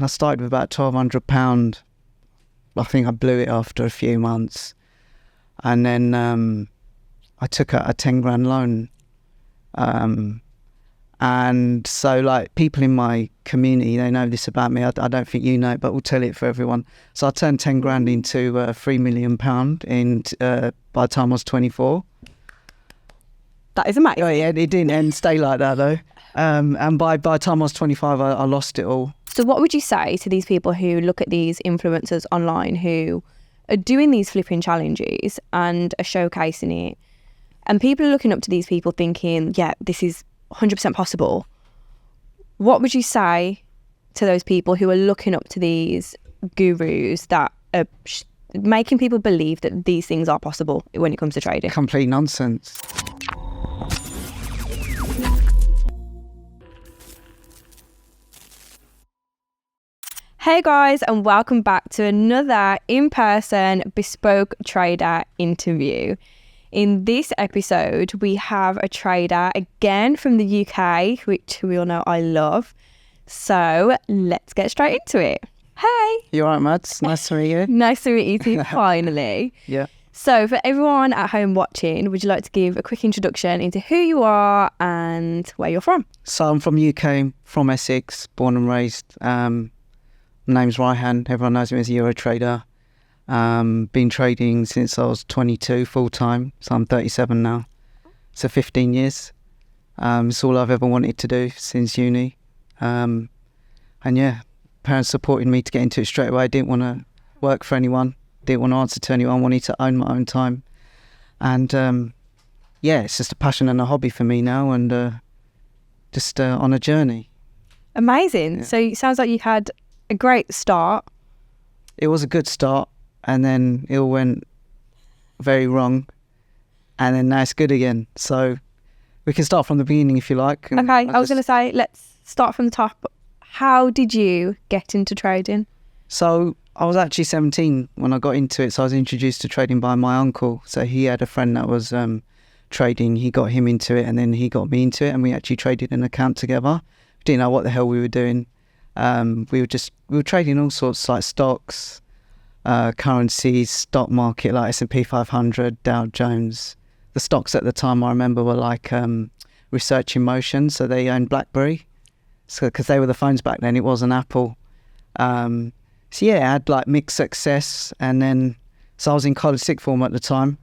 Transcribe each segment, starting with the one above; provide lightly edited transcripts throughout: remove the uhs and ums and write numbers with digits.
I started with about £1,200. I think I blew it after a few months. And then I took out a 10 grand loan. And so like people in my community, they know this about me. I don't think you know, but we'll tell it for everyone. So I turned 10 grand into £3 million by the time I was 24. That is amazing. Oh yeah, it didn't stay like that though. And by the time I was 25, I lost it all. So what would you say to these people who look at these influencers online who are doing these flipping challenges and are showcasing it, and people are looking up to these people thinking, yeah, this is 100% possible? What would you say to those people who are looking up to these gurus that are making people believe that these things are possible when it comes to trading? Complete nonsense. Hey guys, and welcome back to another in-person Bespoke Trader interview. In this episode, we have a trader again from the UK, which we all know I love. So let's get straight into it. Hey! You all right, Mads? Nice to meet you. Nice to meet you too, finally. Yeah. So for everyone at home watching, would you like to give a quick introduction into who you are and where you're from? So I'm from UK, from Essex, born and raised. My name's Ryhan. Everyone knows me as a Euro trader. Been trading since I was 22 full time, so I'm 37 now. So 15 years. It's all I've ever wanted to do since uni. And yeah, parents supported me to get into it straight away. I didn't want to work for anyone, didn't want to answer to anyone, wanted to own my own time. And yeah, it's just a passion and a hobby for me now, and just on a journey. Amazing. Yeah. So it sounds like you had a great start. It was a good start, and then it all went very wrong, and then now it's good again. So we can start from the beginning if you like. Okay, I was going to say, let's start from the top. How did you get into trading? So I was actually 17 when I got into it, so I was introduced to trading by my uncle. So he had a friend that was trading, he got him into it, and then he got me into it, and we actually traded an account together. Didn't know what the hell we were doing. We were trading all sorts, like stocks, currencies, stock market, like S&P 500, Dow Jones. The stocks at the time I remember were like Research in Motion, so they owned BlackBerry, so because they were the phones back then. It wasn't Apple. So yeah, I had like mixed success, and then so I was in college sixth form at the time,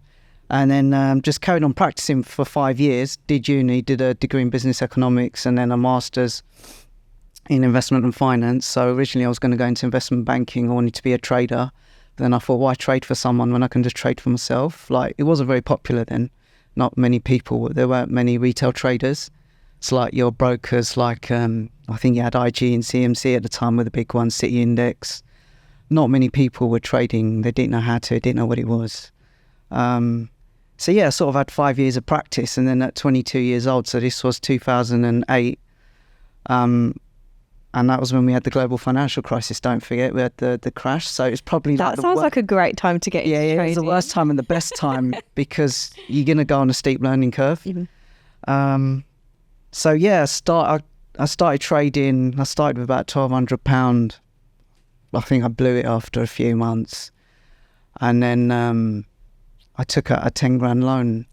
and then just carried on practicing for 5 years. Did uni, did a degree in business economics, and then a master's in investment and finance. So originally I was going to go into investment banking. I wanted to be a trader. Then I thought, why trade for someone when I can just trade for myself? Like, it wasn't very popular then. Not many people, there weren't many retail traders. It's like your brokers, like I think you had IG and CMC at the time, were the big ones, City Index. Not many people were trading. They didn't know how to, didn't know what it was. So yeah, I sort of had 5 years of practice, and then at 22 years old, so this was 2008, and that was when we had the global financial crisis, don't forget. We had the crash. So it's probably That sounds like a great time to get into trading. trading. It's the worst time and the best time because you're going to go on a steep learning curve. Mm-hmm. So yeah, I started trading. I started with about £1,200. I think I blew it after a few months. And then I took out a 10 grand loan.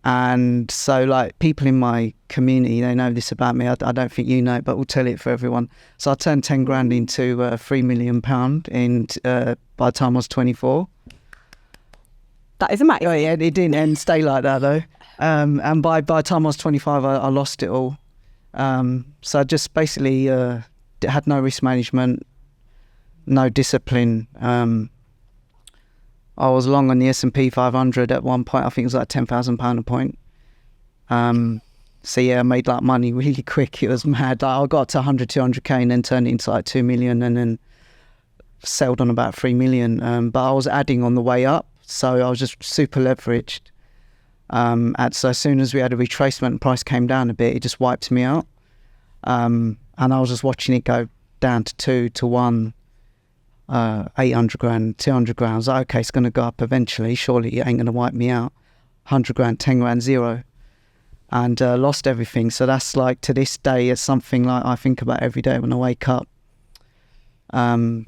And so like people in my community, they know this about me. I don't think you know, but we'll tell it for everyone. So I turned 10 grand into £3 million by the time I was 24. That is amazing. Oh yeah, it didn't stay like that though. And by the time I was 25, I lost it all. So I just basically had no risk management, no discipline. I was long on the S&P 500 at one point. I think it was like £10,000 a point. So yeah, I made like money really quick. It was mad. Like, I got to 100, 200k and then turned it into like 2 million and then sold on about 3 million. But I was adding on the way up. So I was just super leveraged. So as soon as we had a retracement, price came down a bit, it just wiped me out. And I was just watching it go down to 2 to 1. 800 grand, 200 grand. I was like, okay, it's going to go up eventually. Surely it ain't going to wipe me out. 100 grand, 10 grand, zero. and lost everything. So that's like, to this day, it's something like I think about every day when I wake up. And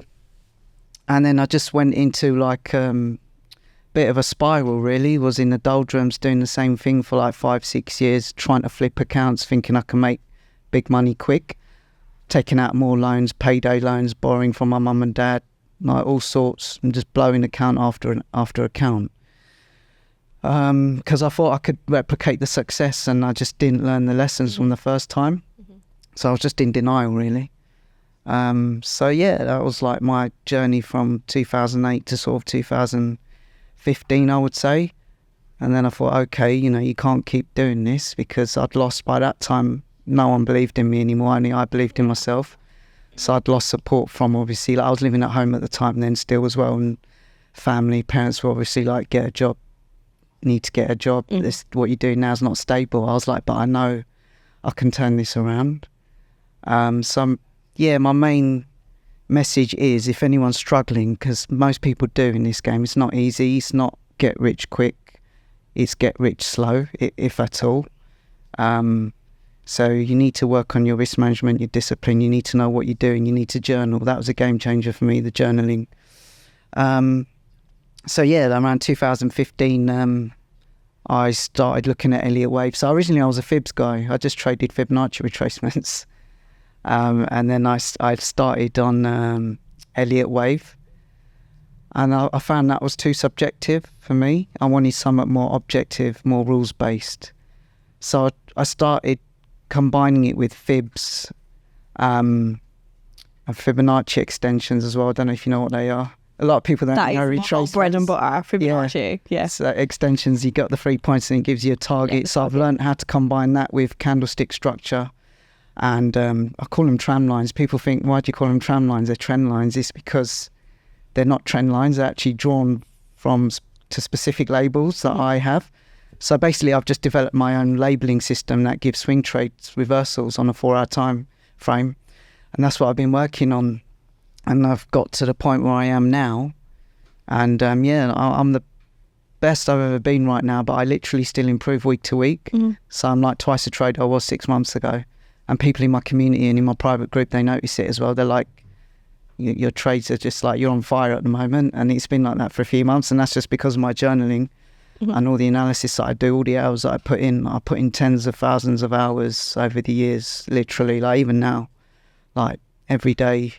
then I just went into like bit of a spiral, really. Was in the doldrums doing the same thing for like 5-6 years, trying to flip accounts, thinking I can make big money quick, taking out more loans, payday loans, borrowing from my mum and dad, like all sorts, and just blowing account after account. Because I thought I could replicate the success, and I just didn't learn the lessons from the first time. So I was just in denial, really. So yeah, that was like my journey from 2008 to sort of 2015, I would say. And then I thought, okay, you can't keep doing this, because I'd lost, by that time, no one believed in me anymore, only I believed in myself. So I'd lost support from, obviously, like I was living at home at the time then still as well, and family, parents were obviously like, get a job, need to get a job, this, what you do now is not stable. I was like, but I know I can turn this around. Yeah, my main message is, if anyone's struggling, because most people do in this game, it's not easy, it's not get rich quick, it's get rich slow, if at all. So you need to work on your risk management, your discipline, you need to know what you're doing, you need to journal. That was a game changer for me, the journaling. So yeah, around 2015, I started looking at Elliott Wave. So originally I was a Fibs guy, I just traded Fibonacci retracements. And then I started on Elliott Wave, and I found that was too subjective for me. I wanted somewhat more objective, more rules-based. So I started combining it with Fibs and Fibonacci extensions as well. I don't know if you know what they are. A lot of people don't know retracements. Bread and butter, Fibonacci. Yeah. So extensions, you got the 3 points and it gives you a target. Yeah, so I've learned how to combine that with candlestick structure. And I call them tram lines. People think, why do you call them tram lines? They're trend lines. It's because they're not trend lines. They're actually drawn to specific labels that I have. So basically, I've just developed my own labelling system that gives swing trades reversals on a 4-hour time frame. And that's what I've been working on. And I've got to the point where I am now. And yeah, I'm the best I've ever been right now, but I literally still improve week to week. So I'm like twice the trader I was 6 months ago. And people in my community and in my private group, they notice it as well. They're like, your trades are just like, you're on fire at the moment. And it's been like that for a few months. And that's just because of my journaling and all the analysis that I do, all the hours that I put in. I put in tens of thousands of hours over the years, literally, like even now, like every day.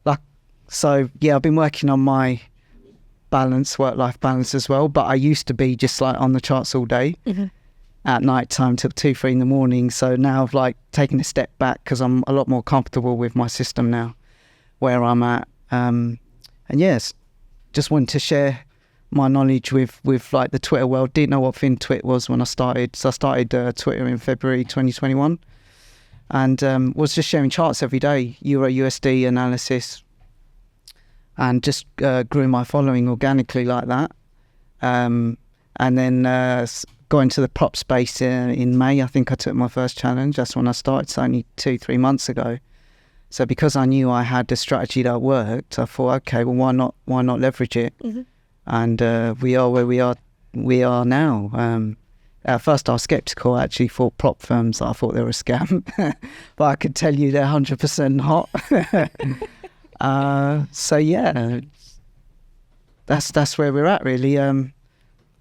Like, so yeah, I've been working on my balance, work-life balance as well. But I used to be just like on the charts all day. At night time till 2-3 in the morning. So now I've like taken a step back, because I'm a lot more comfortable with my system now, where I'm at. And yes, just wanted to share my knowledge with like the Twitter world. Didn't know what FinTwit was when I started. So I started Twitter in February 2021, and was just sharing charts every day, Euro USD analysis, and just grew my following organically like that. And then got into the prop space in May. I think I took my first challenge. That's when I started, so only 2-3 months ago. So because I knew I had a strategy that worked, I thought, okay, well, why not leverage it? And we are where we are now. At first I was sceptical, actually, for prop firms. I thought they were a scam, but I could tell you they're 100% not. So yeah, that's where we're at, really.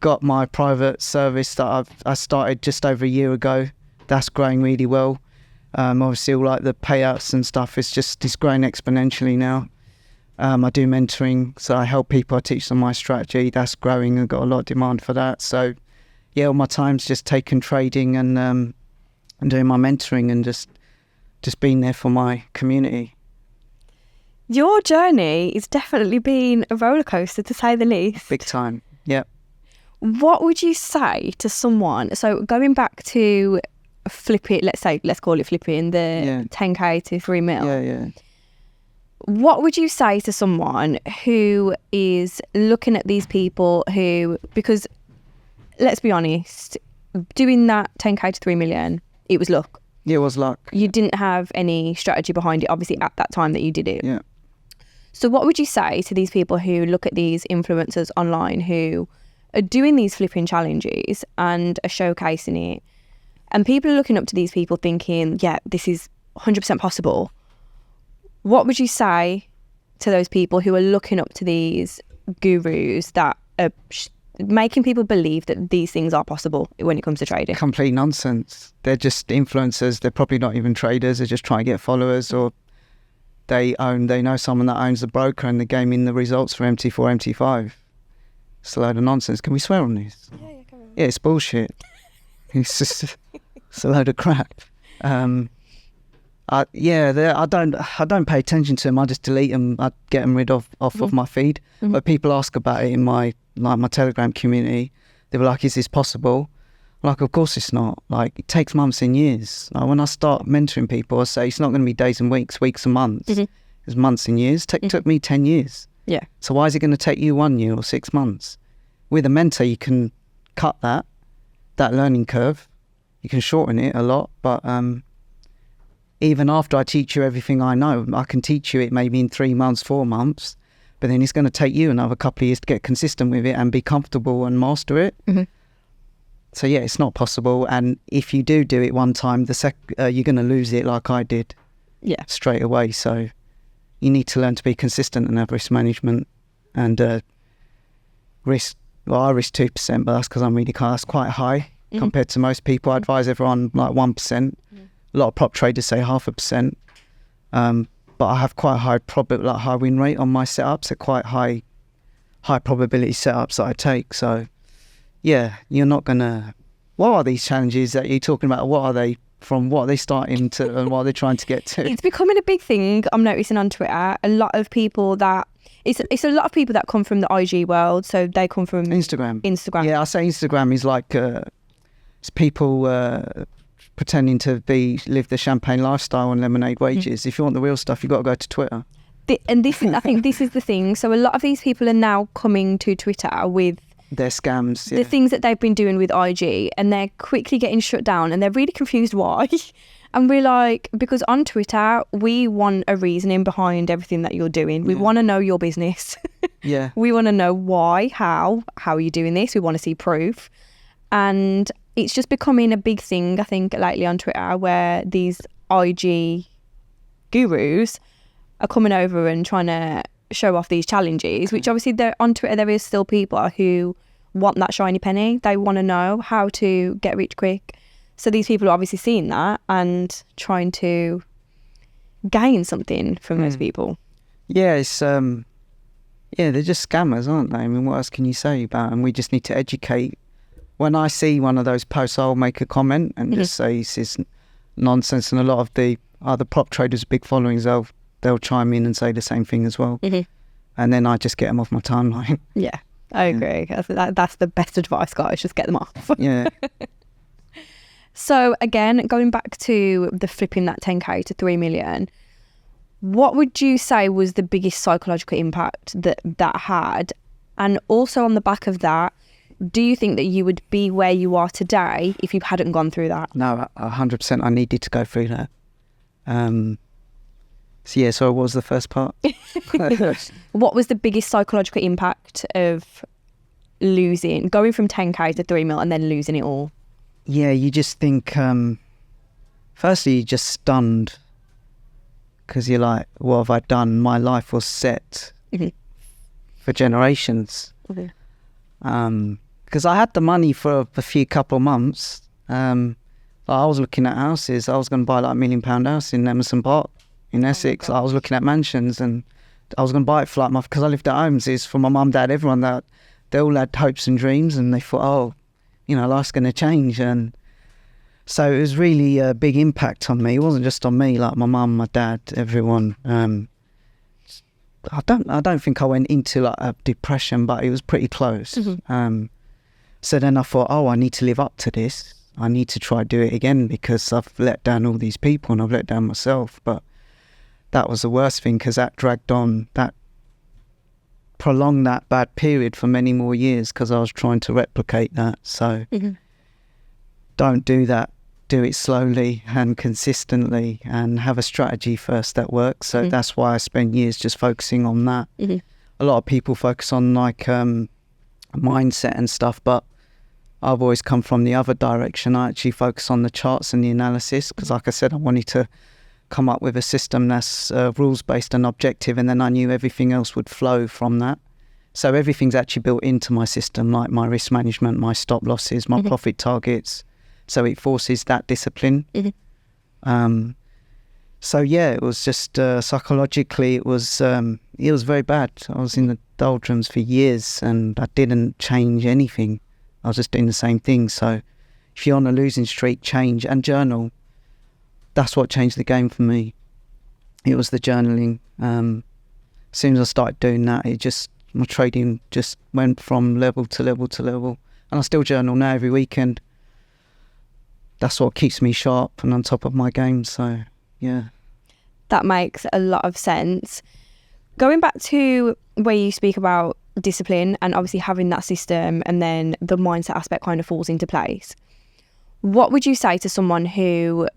Got my private service that I started just over a year ago. That's growing really well. Obviously, all like the payouts and stuff it's growing exponentially now. I do mentoring, so I help people. I teach them my strategy. That's growing. I've got a lot of demand for that. So yeah, all my time's just taken trading and doing my mentoring and just being there for my community. Your journey has definitely been a roller coaster, to say the least. Big time. Yeah. What would you say to someone, so going back to flipping, let's call it flipping the 10k to 3 mil. Yeah. What would you say to someone who is looking at these people who, because let's be honest, doing that 10k to 3 million, it was luck. Yeah, it was luck. You didn't have any strategy behind it, obviously, at that time that you did it. Yeah. So what would you say to these people who look at these influencers online who are doing these flipping challenges and are showcasing it, And people are looking up to these people thinking, yeah, this is 100% possible. What would you say to those people who are looking up to these gurus that are making people believe that these things are possible when it comes to trading? Complete nonsense. They're just influencers. They're probably not even traders. They're just trying to get followers, or they know someone that owns the broker and they're gaming the results for MT4, MT5. It's a load of nonsense. Can we swear on this? Yeah, come on. Yeah, it's bullshit. It's just it's a load of crap. I don't pay attention to them. I just delete them. I get them rid of of my feed. But people ask about it in my Telegram community. They were like, "Is this possible?" I'm like, of course it's not. Like, it takes months and years. Like, when I start mentoring people, I say it's not going to be days and weeks and months. It's months and years. Took me 10 years. Yeah. So why is it going to take you 1 year or 6 months? With a mentor, you can cut that learning curve. You can shorten it a lot. But even after I teach you everything I know, I can teach you it maybe in 3 months, 4 months. But then it's going to take you another couple of years to get consistent with it and be comfortable and master it. So yeah, it's not possible. And if you do it one time, you're going to lose it like I did. Yeah. Straight away. So you need to learn to be consistent and have risk management and risk. Well, I risk 2%, but that's because I'm really that's quite high compared to most people. I advise everyone like 1%. A lot of prop traders say 0.5%. But I have quite a high win rate on my setups. They're quite high probability setups that I take. So yeah, you're not gonna. What are these challenges that you're talking about? What are they from? What are they starting to and what are they trying to get to? It's becoming a big thing. I'm noticing on Twitter. A lot of people that it's a lot of people that come from the IG world. So they come from Instagram. Yeah, I say Instagram is like it's people pretending to live the champagne lifestyle on lemonade wages. If you want the real stuff, you've got to go to Twitter. I think this is the thing. So a lot of these people are now coming to Twitter with their scams, the things that they've been doing with IG, and they're quickly getting shut down, and they're really confused why. And we're like, because on Twitter, we want a reasoning behind everything that you're doing. We want to know your business. Yeah. We want to know why, how are you doing this? We want to see proof. And it's just becoming a big thing, I think, lately on Twitter, where these IG gurus are coming over and trying to show off these challenges, which obviously on Twitter there is still people who want that shiny penny. They want to know how to get rich quick. So these people are obviously seeing that and trying to gain something from those people. Yeah, it's they're just scammers, aren't they? I mean, what else can you say about them? We just need to educate. When I see one of those posts, I'll make a comment and just say this is nonsense. And a lot of the other prop traders, big followings, they'll chime in and say the same thing as well. And then I just get them off my timeline. Yeah, I agree. That's the best advice, guys. Just get them off. Yeah. So again, going back to the flipping that 10k to 3 million, what would you say was the biggest psychological impact that had? And also on the back of that, do you think that you would be where you are today if you hadn't gone through that? No, 100%. I needed to go through that. So what was the first part? What was the biggest psychological impact of going from 10k to 3 mil and then losing it all? Yeah, you just think, firstly, you're just stunned because you're like, what have I done? My life was set for generations. Because I had the money for a few couple of months. I was looking at houses. I was going to buy like £1 million house in Emerson Park in Essex. I was looking at mansions and I was going to buy it for like because I lived at homes. It's for my mum, dad, everyone. That they all had hopes and dreams and they thought, life's going to change. And so it was really a big impact on me. It wasn't just on me, like my mum, my dad, everyone. I don't think I went into like a depression, but it was pretty close. So then I thought, I need to live up to this. I need to try do it again because I've let down all these people and I've let down myself. But that was the worst thing because that dragged on, that prolonged that bad period for many more years because I was trying to replicate that. So don't do that. Do it slowly and consistently and have a strategy first that works. So that's why I spend years just focusing on that. A lot of people focus on like mindset and stuff, but I've always come from the other direction. I actually focus on the charts and the analysis because, like I said, I wanted to come up with a system that's rules-based and objective, and then I knew everything else would flow from that. So everything's actually built into my system, like my risk management, my stop losses, my profit targets. So it forces that discipline. So yeah, it was just psychologically, it was very bad. I was in the doldrums for years and I didn't change anything. I was just doing the same thing. So if you're on a losing streak, change and journal. That's what changed the game for me. It was the journaling. As soon as I started doing that, my trading just went from level to level to level. And I still journal now every weekend. That's what keeps me sharp and on top of my game. So, yeah. That makes a lot of sense. Going back to where you speak about discipline and obviously having that system and then the mindset aspect kind of falls into place. What would you say to someone who,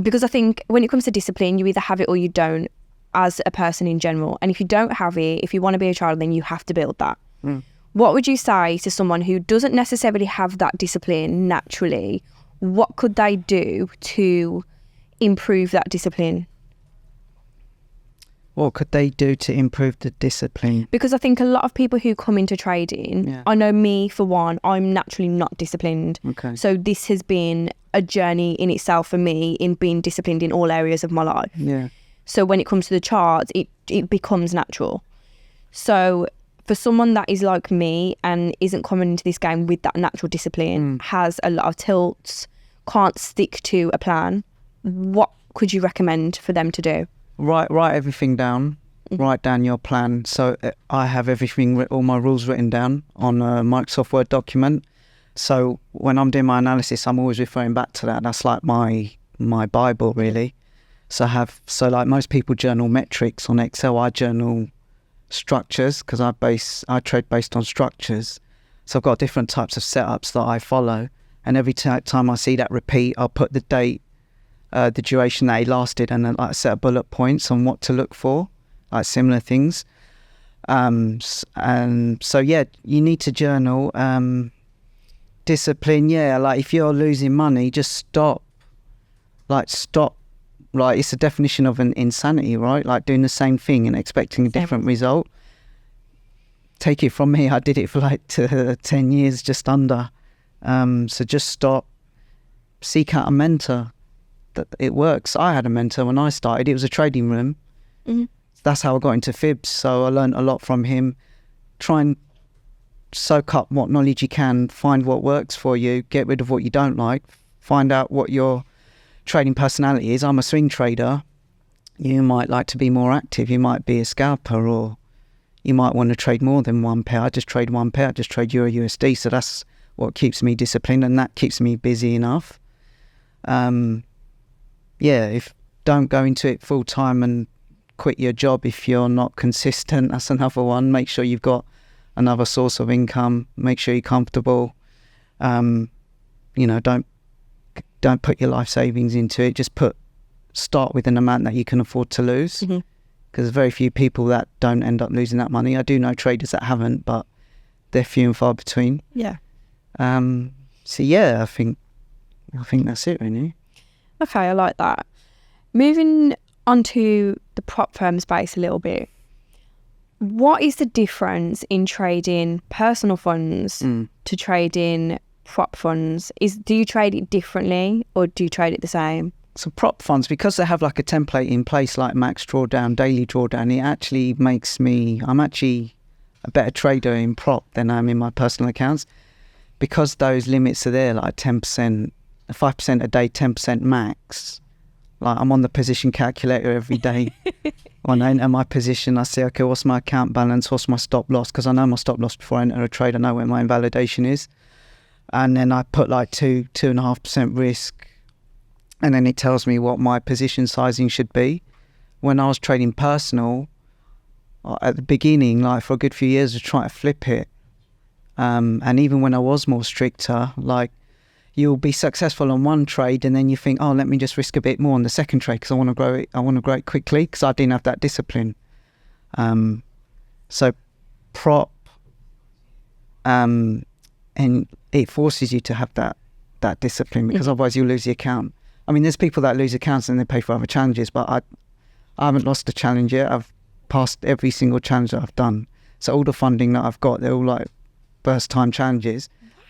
because I think when it comes to discipline, you either have it or you don't as a person in general. And if you don't have it, if you want to be a child, then you have to build that. What would you say to someone who doesn't necessarily have that discipline naturally? What could they do to improve that discipline? What could they do to improve the discipline? Because I think a lot of people who come into trading, I know me for one, I'm naturally not disciplined. Okay. So this has been a journey in itself for me in being disciplined in all areas of my life. Yeah. So when it comes to the charts, it becomes natural. So for someone that is like me and isn't coming into this game with that natural discipline, has a lot of tilts, can't stick to a plan, what could you recommend for them to do? Write everything down. Write down your plan. So I have everything, all my rules written down on a Microsoft Word document. So when I'm doing my analysis, I'm always referring back to that. That's like my Bible, really. So like most people journal metrics on Excel, I journal structures because I trade based on structures. So I've got different types of setups that I follow, and every time I see that repeat, I'll put the date, the duration that it lasted, and then like set bullet points on what to look for, like similar things. And so yeah, you need to journal. Discipline, yeah, like if you're losing money, just stop. Like it's a definition of an insanity, right? Like doing the same thing and expecting a different result. Take it from me, I did it for like 10 years, just under. So just stop. Seek out a mentor. It works. I had a mentor when I started. It was a trading room. That's how I got into fibs. So I learned a lot from him. Try and soak up what knowledge you can. Find what works for you. Get rid of what you don't like. Find out what your trading personality is. I'm a swing trader. You might like to be more active. You might be a scalper, or you might want to trade more than one pair. I just trade one pair. I just trade Euro USD. So that's what keeps me disciplined, and that keeps me busy enough. Don't go into it full time and quit your job if you're not consistent. That's another one. Make sure you've got another source of income. Make sure you're comfortable. Don't put your life savings into it. Just start with an amount that you can afford to lose, because there's very few people that don't end up losing that money. I do know traders that haven't, but they're few and far between. Yeah. So yeah, I think that's it really. Okay, I like that. Moving on to the prop firm space a little bit. What is the difference in trading personal funds to trading prop funds? Do you trade it differently or do you trade it the same? So prop funds, because they have like a template in place like max drawdown, daily drawdown, it actually makes I'm actually a better trader in prop than I am in my personal accounts, because those limits are there, like 10%, 5% a day, 10% max. Like I'm on the position calculator every day. When I enter my position, I say, okay, what's my account balance? What's my stop loss? Because I know my stop loss before I enter a trade. I know where my invalidation is. And then I put like 2.5% risk. And then it tells me what my position sizing should be. When I was trading personal, at the beginning, like for a good few years, I was trying to flip it. And even when I was more stricter, like you'll be successful on one trade and then you think, oh, let me just risk a bit more on the second trade because I want to grow it. I want to grow it quickly because I didn't have that discipline. So prop, and it forces you to have that discipline, because otherwise you'll lose the account. I mean, there's people that lose accounts and they pay for other challenges, but I haven't lost a challenge yet. I've passed every single challenge that I've done. So all the funding that I've got, they're all like first time challenges.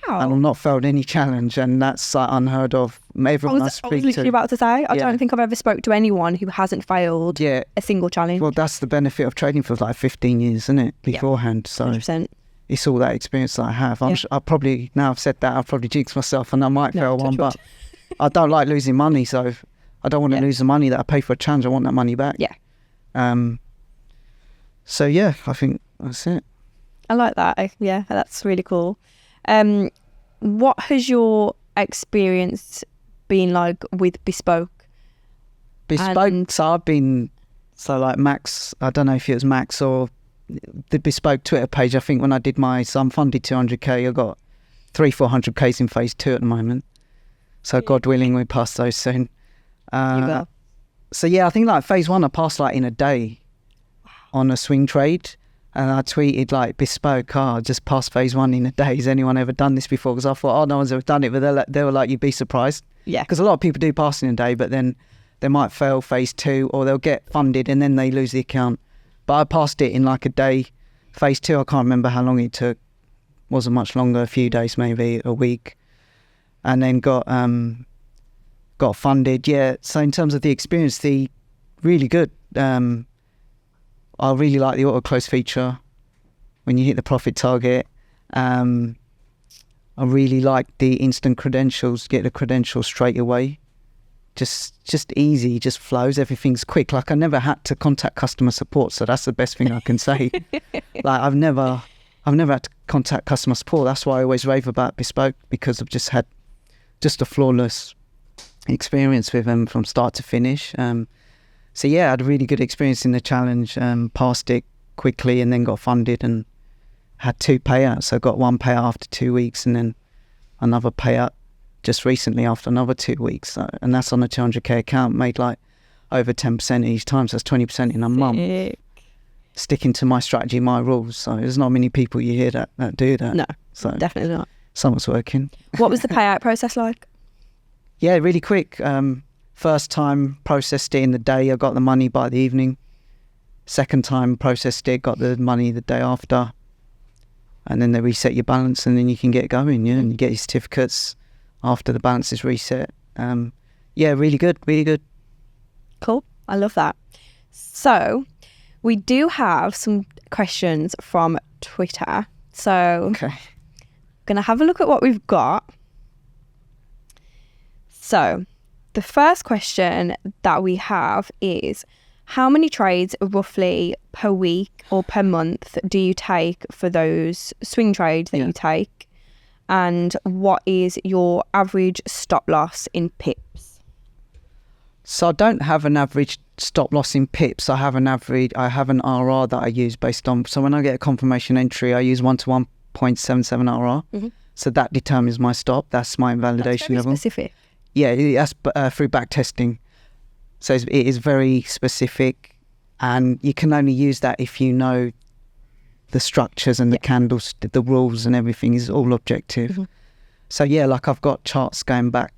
Wow. And I've not failed any challenge, and that's like unheard of. Everyone I was speak literally to. about to say, I Yeah. don't think I've ever spoke to anyone who hasn't failed Yeah. a single challenge. Well, that's the benefit of trading for like 15 years, isn't it? Beforehand. So 100%. it's all that experience that I have. Yeah. I probably, now I've said that, I'll probably jinx myself and I might fail one, touch but I don't like losing money, so I don't want to lose the money that I pay for a challenge. I want that money back. Yeah. So yeah, I think that's it. I like that. Yeah, that's really cool. What has your experience been like with Bespoke? Bespoke, so like Max, I don't know if it was Max or the Bespoke Twitter page. I think when I did so I'm funded 200k, I got 400k's in phase 2 at the moment. So God willing, we pass those soon. You will. So yeah, I think like phase 1 I passed like in a day on a swing trade, and I tweeted like, Bespoke, just passed phase 1 in a day. Has anyone ever done this before? Because I thought, no one's ever done it, but they were like, you'd be surprised. Yeah. Because a lot of people do pass in a day, but then they might fail phase 2, or they'll get funded and then they lose the account. But I passed it in like a day. Phase 2, I can't remember how long it took. Wasn't much longer, a few days, maybe a week. And then got funded. Yeah, so in terms of the experience, really good. I really like the auto close feature when you hit the profit target. I really like the instant credentials, get the credentials straight away. Just easy, just flows, everything's quick. Like I never had to contact customer support, so that's the best thing I can say. Like I've never had to contact customer support. That's why I always rave about Bespoke, because I've just had a flawless experience with them from start to finish. So yeah, I had a really good experience in the challenge, passed it quickly and then got funded and had 2 payouts. So I got 1 payout after 2 weeks and then another payout just recently after another 2 weeks. So, and that's on a 200k account, made like over 10% each time. So that's 20% in a month. Sticking to my strategy, my rules. So there's not many people you hear that do that. No, so definitely not. Someone's working. What was the payout process like? Yeah, really quick. First time processed it in the day, I got the money by the evening. Second time processed it, got the money the day after. And then they reset your balance and then you can get going, yeah, and you get your certificates after the balance is reset. Yeah, really good, really good. Cool. I love that. So we do have some questions from Twitter. So Okay. I'm going to have a look at what we've got. So the first question that we have is, how many trades roughly per week or per month do you take for those swing trades that you take? And what is your average stop loss in pips? So I don't have an average stop loss in pips. I have an RR that I use based on, so when I get a confirmation entry, I use 1 to 1.77 RR. Mm-hmm. So that determines my stop. That's my invalidation level. Specific. Yeah, that's through back testing. So it is very specific, and you can only use that if you know the structures and the candles, the rules and everything is all objective. Mm-hmm. So yeah, like I've got charts going back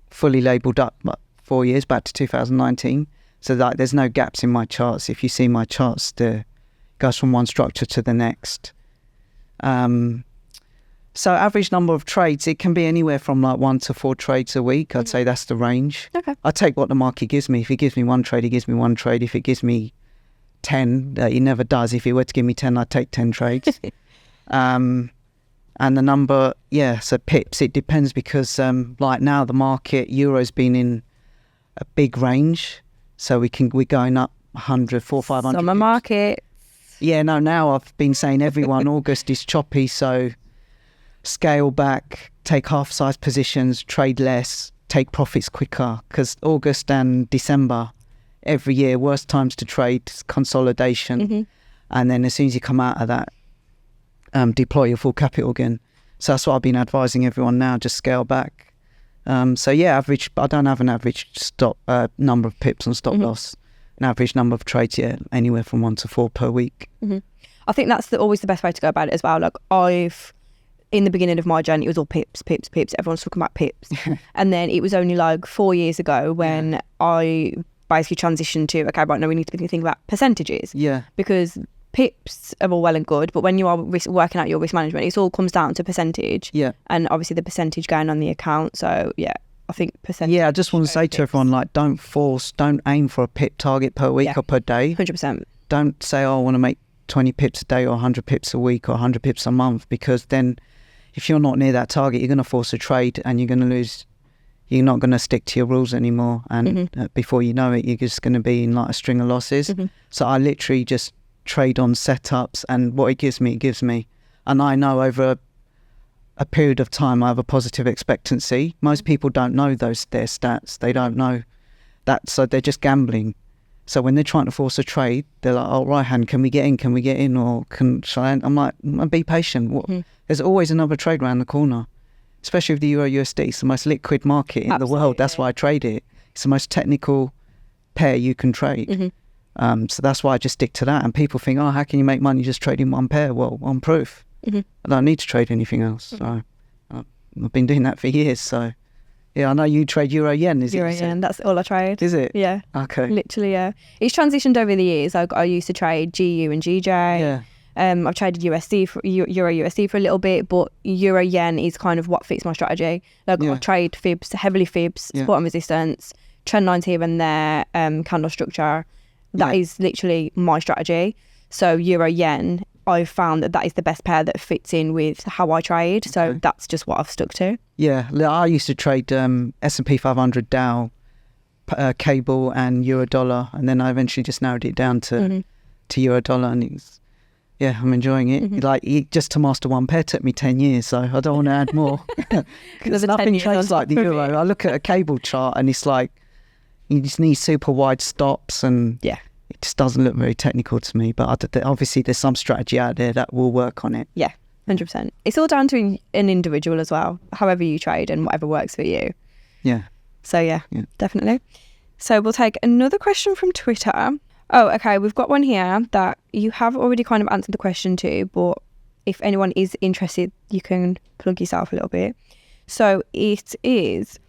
fully labelled up 4 years back to 2019. So that there's no gaps in my charts. If you see my charts, it goes from one structure to the next. So average number of trades, it can be anywhere from like 1 to 4 trades a week. I'd say that's the range. Okay. I take what the market gives me. If it gives me 1 trade, it gives me 1 trade. If it gives me 10, it never does. If it were to give me 10, I'd take 10 trades. And the number, so pips, it depends because like now the market, Euro's been in a big range. So we're going up 100, 400, 500. Summer market. Yeah, no, now I've been saying everyone, August is choppy, so scale back, take half-size positions, trade less, take profits quicker, because August and December, every year, worst times to trade, consolidation. Mm-hmm. And then as soon as you come out of that, deploy your full capital again. So that's what I've been advising everyone now, just scale back. So yeah, average, I don't have an average stop number of pips on stop loss. An average number of trades, anywhere from 1 to 4 per week. Mm-hmm. I think that's always the best way to go about it as well. Like in the beginning of my journey, it was all pips. Everyone's talking about pips. And then it was only like 4 years ago when I basically transitioned to, okay, right now we need to think about percentages. Yeah. Because pips are all well and good, but when you are working out your risk management, it all comes down to percentage. Yeah. And obviously the percentage gain on the account. So yeah, I think percentage. Yeah, I just want to say to everyone, like, don't aim for a pip target per week or per day. 100%. Don't say, oh, I want to make 20 pips a day or 100 pips a week or 100 pips a month, because then if you're not near that target, you're going to force a trade and you're going to lose. You're not going to stick to your rules anymore. And before you know it, you're just going to be in like a string of losses. So I literally just trade on setups, and what it gives me. And I know over a period of time, I have a positive expectancy. Most people don't know their stats. They don't know that. So they're just gambling. So when they're trying to force a trade, they're like, oh, Ryhan, can we get in? Or shall I? I'm like, be patient. There's always another trade around the corner, especially with the Euro USD. It's the most liquid market in the world. That's why I trade it. It's the most technical pair you can trade. So that's why I just stick to that. And people think, oh, how can you make money just trading one pair? Well, one proof. I don't need to trade anything else. So I've been doing that for years. So yeah, I know you trade Euro Yen. Euro Yen, that's all I trade. Is it? Yeah. Okay. Literally, yeah. It's transitioned over the years. I used to trade GU and GJ. Yeah. I've traded USD for Euro USD for a little bit, but Euro Yen is kind of what fits my strategy. Like I trade fibs, heavily fibs, support and resistance, trend lines here and there, candle structure. That is literally my strategy. So Euro Yen, I've found that is the best pair that fits in with how I trade. So that's just what I've stuck to. Yeah, I used to trade S&P 500 Dow, cable and Euro dollar, and then I eventually just narrowed it down to Euro dollar, and it's, I'm enjoying it. Like, just to master one pair took me 10 years, so I don't want to add more. Because nothing trades like the Euro. I look at a cable chart and it's like, you just need super wide stops, and it just doesn't look very technical to me. But obviously there's some strategy out there that will work on it. Yeah, 100%. It's all down to an individual as well, however you trade and whatever works for you. Yeah. So definitely. So we'll take another question from Twitter. Oh, okay. We've got one here that you have already kind of answered the question to, but if anyone is interested, you can plug yourself a little bit. So it is,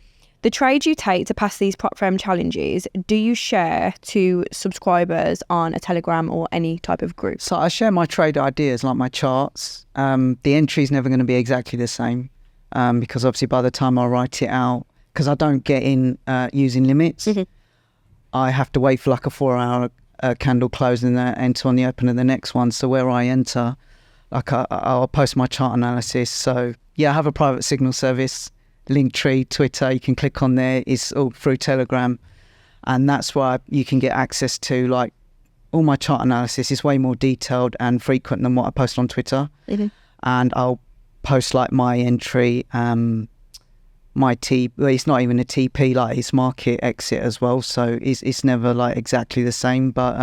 the trades you take to pass these prop firm challenges, do you share to subscribers on a Telegram or any type of group? So I share my trade ideas, like my charts. The entry is never going to be exactly the same, because obviously by the time I write it out, because I don't get in using limits, I have to wait for like a 4-hour candle close and then enter on the open of the next one. So where I enter, like I'll post my chart analysis. So I have a private signal service, Linktree, Twitter. You can click on there. It's all through Telegram, and that's why you can get access to like all my chart analysis. Is way more detailed and frequent than what I post on Twitter. And I'll post like my entry, my it's not even a TP, like it's market exit as well, so it's never like exactly the same, but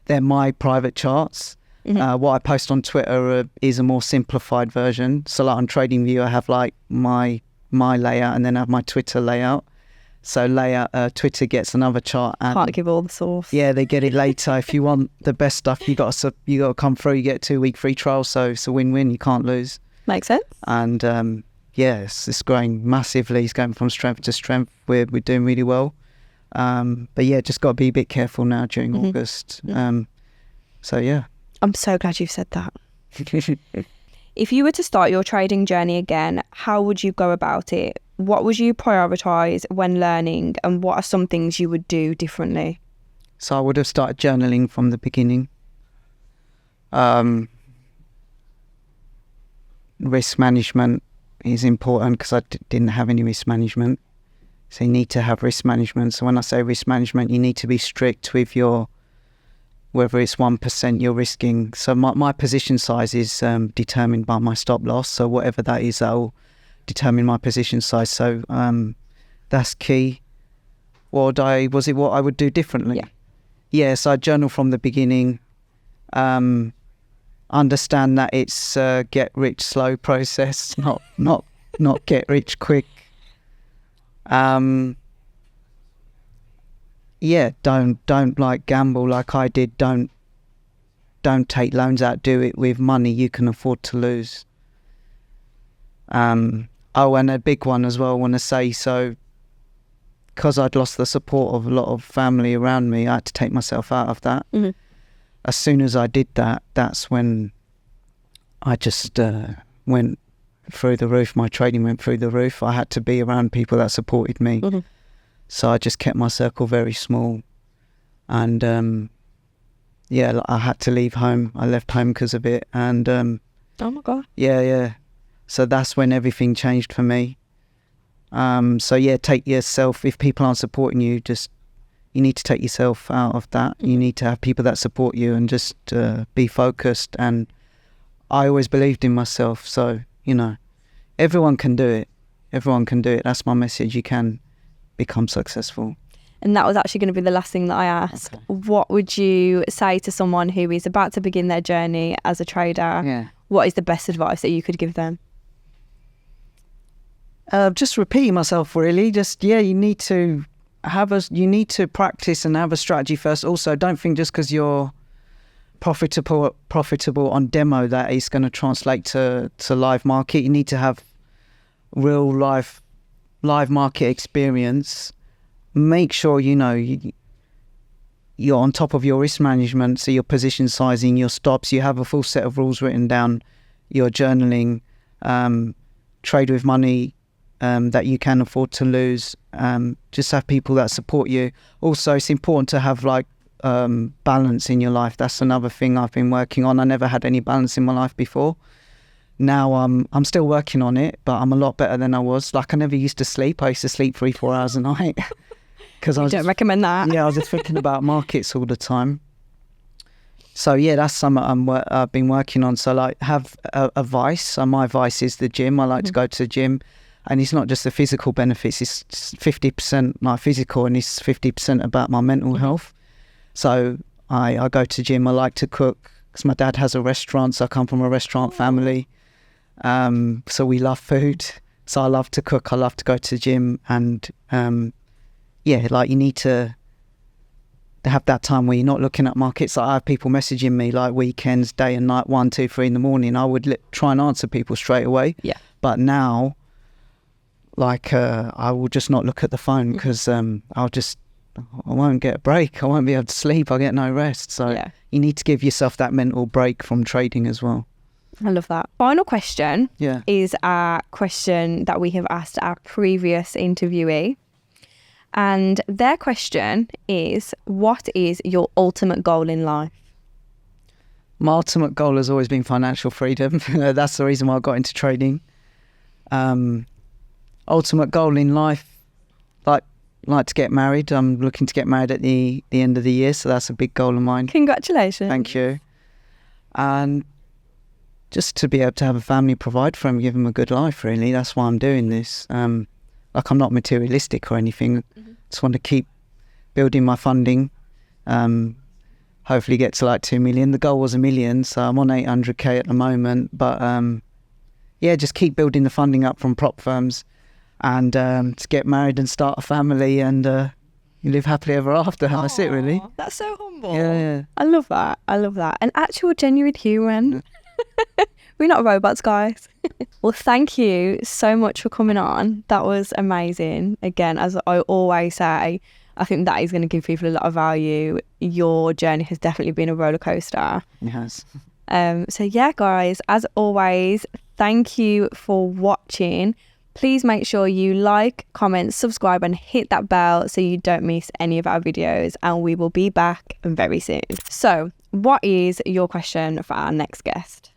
they're my private charts. What I post on Twitter is a more simplified version. So like on TradingView, I have like my layout, and then I have my Twitter layout. So Twitter gets another chart, and can't give all the source. Yeah, they get it later. If you want the best stuff, you got to come through. You get a 2-week free trial, so it's a win-win. You can't lose. Makes sense. And it's growing massively. It's going from strength to strength. We're doing really well. But just got to be a bit careful now during August. I'm so glad you've said that. If you were to start your trading journey again, how would you go about it? What would you prioritise when learning, and what are some things you would do differently? So I would have started journaling from the beginning. Risk management is important because I didn't have any risk management. So you need to have risk management. So when I say risk management, you need to be strict with whether it's 1% you're risking. So my position size is determined by my stop loss. So whatever that is, that will determine my position size. So that's key. What I would do differently? So I journal from the beginning. Understand that it's get rich slow process, not get rich quick. Don't like gamble like I did. Don't take loans out. Do it with money you can afford to lose. Oh, and a big one as well, I want to say, so because I'd lost the support of a lot of family around me, I had to take myself out of that. Mm-hmm. As soon as I did that, that's when I just went through the roof. My trading went through the roof. I had to be around people that supported me. Mm-hmm. So I just kept my circle very small. And yeah, I had to leave home. I left home because of it. And Oh my God. yeah. So that's when everything changed for me. So yeah, take yourself, if people aren't supporting you, you need to take yourself out of that. You need to have people that support you and just be focused. And I always believed in myself. So, everyone can do it. Everyone can do it. That's my message. You can become successful. And that was actually going to be the last thing that I asked. Okay. What would you say to someone who is about to begin their journey as a trader? Yeah. What is the best advice that you could give them? Just repeating myself, really. You need to practice and have a strategy first. Also, don't think just because you're profitable on demo that it's going to translate to live market. You need to have real live market experience. Make sure you're on top of your risk management, so your position sizing, your stops. You have a full set of rules written down. Your journaling, trade with money that you can afford to lose. Just have people that support you. Also, it's important to have balance in your life. That's another thing I've been working on. I never had any balance in my life before. Now I'm still working on it, but I'm a lot better than I was. I never used to sleep. I used to sleep 3-4 hours a night. I don't recommend that. Yeah, I was just thinking about markets all the time. So yeah, that's something I've been working on. So have a vice. So my vice is the gym. I like to go to the gym. And it's not just the physical benefits, it's 50% my physical and it's 50% about my mental health. So I go to gym. I like to cook because my dad has a restaurant, so I come from a restaurant family. So we love food. So I love to cook. I love to go to the gym. And you need to have that time where you're not looking at markets. I have people messaging me weekends, day and night, 1, 2, 3 in the morning. I would try and answer people straight away. Yeah. But now, I will just not look at the phone because I won't get a break. I won't be able to sleep. I'll get no rest. So you need to give yourself that mental break from trading as well. I love that. Final question is a question that we have asked our previous interviewee. And their question is, what is your ultimate goal in life? My ultimate goal has always been financial freedom. That's the reason why I got into trading. Ultimate goal in life, like to get married. I'm looking to get married at the end of the year, so that's a big goal of mine. Congratulations. Thank you. And just to be able to have a family, provide for them, give them a good life, really. That's why I'm doing this. I'm not materialistic or anything. Just want to keep building my funding. Hopefully get to 2 million. The goal was 1 million, so I'm on 800k at the moment. But just keep building the funding up from prop firms. And to get married and start a family and you live happily ever after. Aww, that's it, really. That's so humble. Yeah. I love that. An actual genuine human. We're not robots, guys. Well, thank you so much for coming on. That was amazing. Again, as I always say, I think that is going to give people a lot of value. Your journey has definitely been a roller coaster. It has. So yeah, guys, as always, thank you for watching. Please make sure you like, comment, subscribe and hit that bell so you don't miss any of our videos, and we will be back very soon. So what is your question for our next guest?